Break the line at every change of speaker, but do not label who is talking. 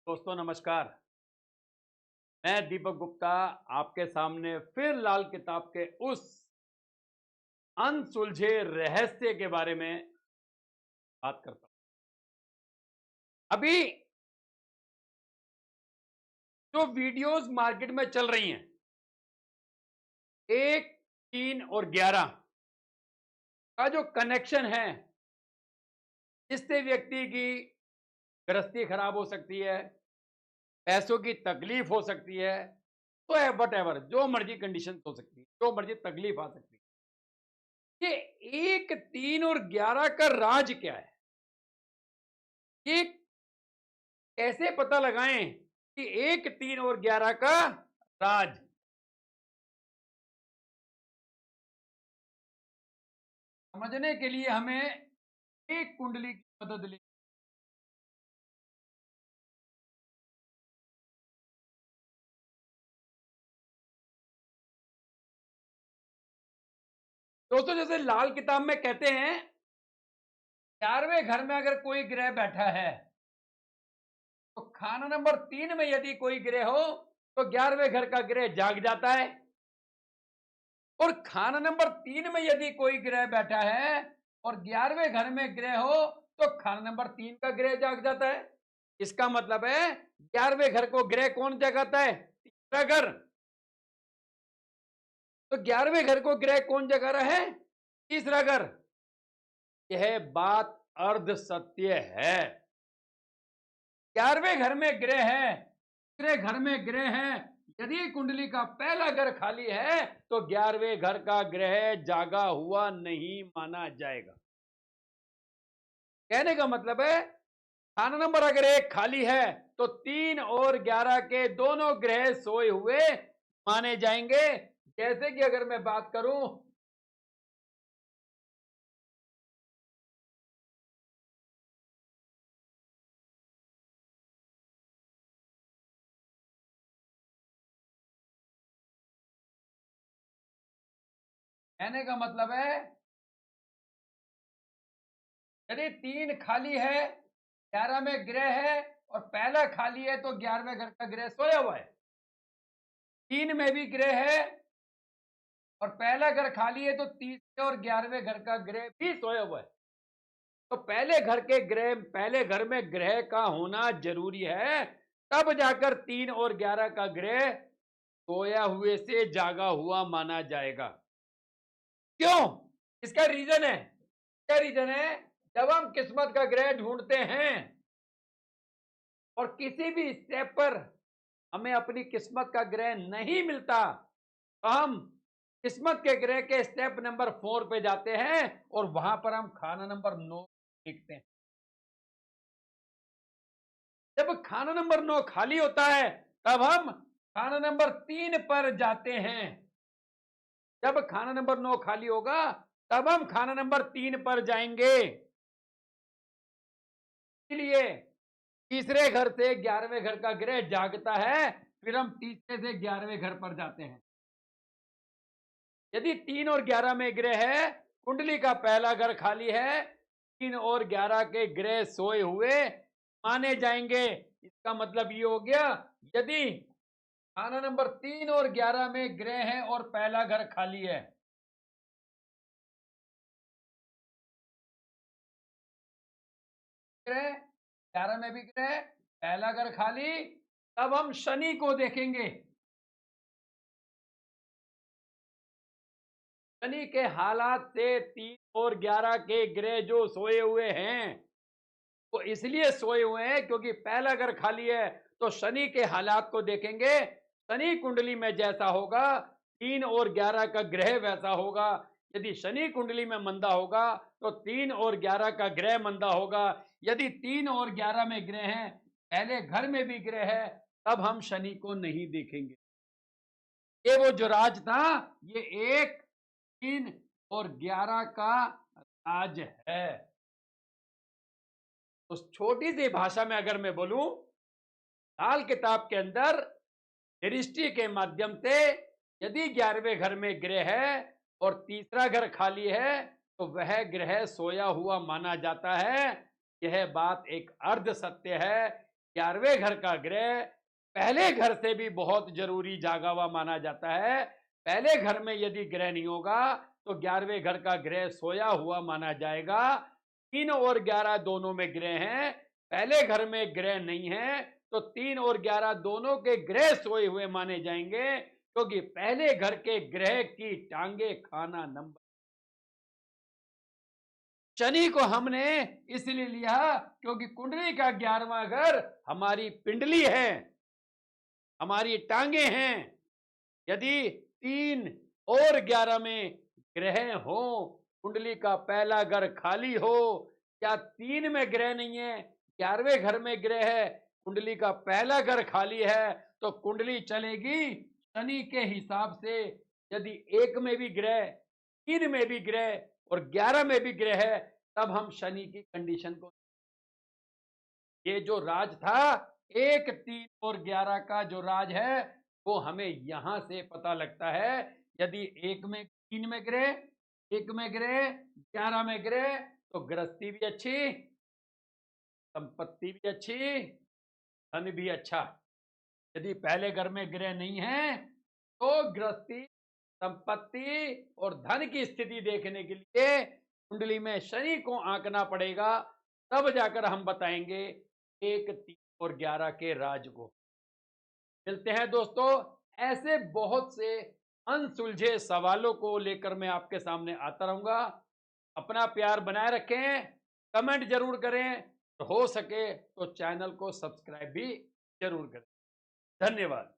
दोस्तों नमस्कार। मैं दीपक गुप्ता आपके सामने फिर लाल किताब के उस अनसुलझे रहस्य के बारे में बात करता हूं। अभी जो वीडियोस मार्केट में चल रही हैं, 1, 3 और 11 का जो कनेक्शन है, जिससे व्यक्ति की गृहस्थी खराब हो सकती है, पैसों की तकलीफ हो सकती है, तो है वट एवर जो मर्जी कंडीशन हो सकती है, जो मर्जी तकलीफ आ सकती है। ये 1, 3 और 11 का राज क्या है? ये कैसे पता लगाएं कि 1, 3 और 11 का राज? समझने के लिए हमें एक कुंडली की मदद लेनी। दोस्तों, जैसे लाल किताब में कहते हैं, 11वें घर में अगर कोई ग्रह बैठा है तो खाना नंबर 3 में यदि कोई ग्रह हो तो 11वें घर का ग्रह जाग जाता है, और खाना नंबर 3 में यदि कोई ग्रह बैठा है और 11वें घर में ग्रह हो तो खाना नंबर 3 का ग्रह जाग जाता है। इसका मतलब है 11वें घर को ग्रह कौन जगाता है? तीसरा घर। तो 11वें घर को ग्रह कौन जगा रहा है? तीसरा घर। यह बात अर्ध सत्य है। 11वें घर में ग्रह है, तीसरे घर में ग्रह है, यदि कुंडली का पहला घर खाली है तो 11वें घर का ग्रह जागा हुआ नहीं माना जाएगा। कहने का मतलब है, खाना नंबर अगर 1 खाली है तो 3 और 11 के दोनों ग्रह सोए हुए माने जाएंगे। जैसे कि अगर मैं बात करूं, कहने का मतलब है, यदि 3 खाली है, 11 में ग्रह है और पहला खाली है तो 11वें घर का ग्रह सोया हुआ है। 3 में भी ग्रह है और पहला घर खाली है तो तीसरे और 11वें घर का ग्रह भी सोया हुआ है। तो पहले घर में ग्रह का होना जरूरी है, तब जाकर 3 और 11 का ग्रह सोया हुए से जागा हुआ माना जाएगा। क्यों? इसका रीजन है। क्या रीजन है? जब हम किस्मत का ग्रह ढूंढते हैं और किसी भी स्टेप पर हमें अपनी किस्मत का ग्रह नहीं मिलता, तो हम किस्मत के ग्रह के स्टेप नंबर 4 पे जाते हैं और वहां पर हम खाना नंबर 9 लिखते हैं। जब खाना नंबर 9 खाली होता है तब हम खाना नंबर 3 पर जाते हैं। जब खाना नंबर 9 खाली होगा तब हम खाना नंबर 3 पर जाएंगे। इसलिए तीसरे घर से 11वें घर का ग्रह जागता है, फिर हम तीसरे से 11वें घर पर जाते हैं। यदि 3 और 11 में ग्रह है, कुंडली का पहला घर खाली है, 3 और 11 के ग्रह सोए हुए माने जाएंगे। इसका मतलब ये हो गया, यदि खाना नंबर 3 और 11 में ग्रह है और पहला घर खाली है, ग्रह 11 में भी ग्रह, पहला घर खाली, तब हम शनि को देखेंगे। शनि के हालात से 3 और 11 के ग्रह जो सोए हुए हैं, वो इसलिए सोए हुए हैं क्योंकि पहला घर खाली है। तो शनि के हालात को देखेंगे। शनि कुंडली में जैसा होगा, 3 और 11 का ग्रह वैसा होगा। यदि शनि कुंडली में मंदा होगा तो 3 और 11 का ग्रह मंदा होगा। यदि 3 और 11 में ग्रह हैं, पहले घर में भी ग्रह है, तब हम शनि को नहीं देखेंगे। ये वो जो राज था, ये 1, 3 और 11 का राज है। उस छोटी सी भाषा में अगर मैं बोलूं, लाल किताब के अंदर दृष्टि के माध्यम से यदि 11वें घर में ग्रह है और तीसरा घर खाली है तो वह ग्रह सोया हुआ माना जाता है। यह बात एक अर्ध सत्य है। 11वें घर का ग्रह पहले घर से भी बहुत जरूरी जागा हुआ माना जाता है। पहले घर में यदि ग्रह नहीं होगा तो 11वें घर का ग्रह सोया हुआ माना जाएगा। 3 और 11 दोनों में ग्रह हैं, पहले घर में ग्रह नहीं है तो 3 और 11 दोनों के ग्रह सोए हुए माने जाएंगे, क्योंकि पहले घर के ग्रह की टांगे खाना नंबर। शनि को हमने इसलिए लिया क्योंकि कुंडली का 11वां घर हमारी पिंडली है, हमारी टांगे हैं। यदि 3 और 11 में ग्रह हो, कुंडली का पहला घर खाली हो, या 3 में ग्रह नहीं है, 11वें घर में ग्रह है, कुंडली का पहला घर खाली है, तो कुंडली चलेगी शनि के हिसाब से। यदि 1 में भी ग्रह, 3 में भी ग्रह और 11 में भी ग्रह है, तब हम शनि की कंडीशन को, ये जो राज था 1, 3 और 11 का जो राज है वो हमें यहां से पता लगता है। यदि 1 में 3 में ग्रह, 1 में ग्रह, 11 में ग्रह, तो गृहस्थी भी अच्छी, संपत्ति भी अच्छी, धन भी अच्छा। यदि पहले घर में ग्रह नहीं है तो गृहस्थी, संपत्ति और धन की स्थिति देखने के लिए कुंडली में शनि को आंकना पड़ेगा, तब जाकर हम बताएंगे 1, 3 और 11 के राज को। मिलते हैं दोस्तों, ऐसे बहुत से अनसुलझे सवालों को लेकर मैं आपके सामने आता रहूंगा। अपना प्यार बनाए रखें, कमेंट जरूर करें, तो हो सके तो चैनल को सब्सक्राइब भी जरूर करें। धन्यवाद।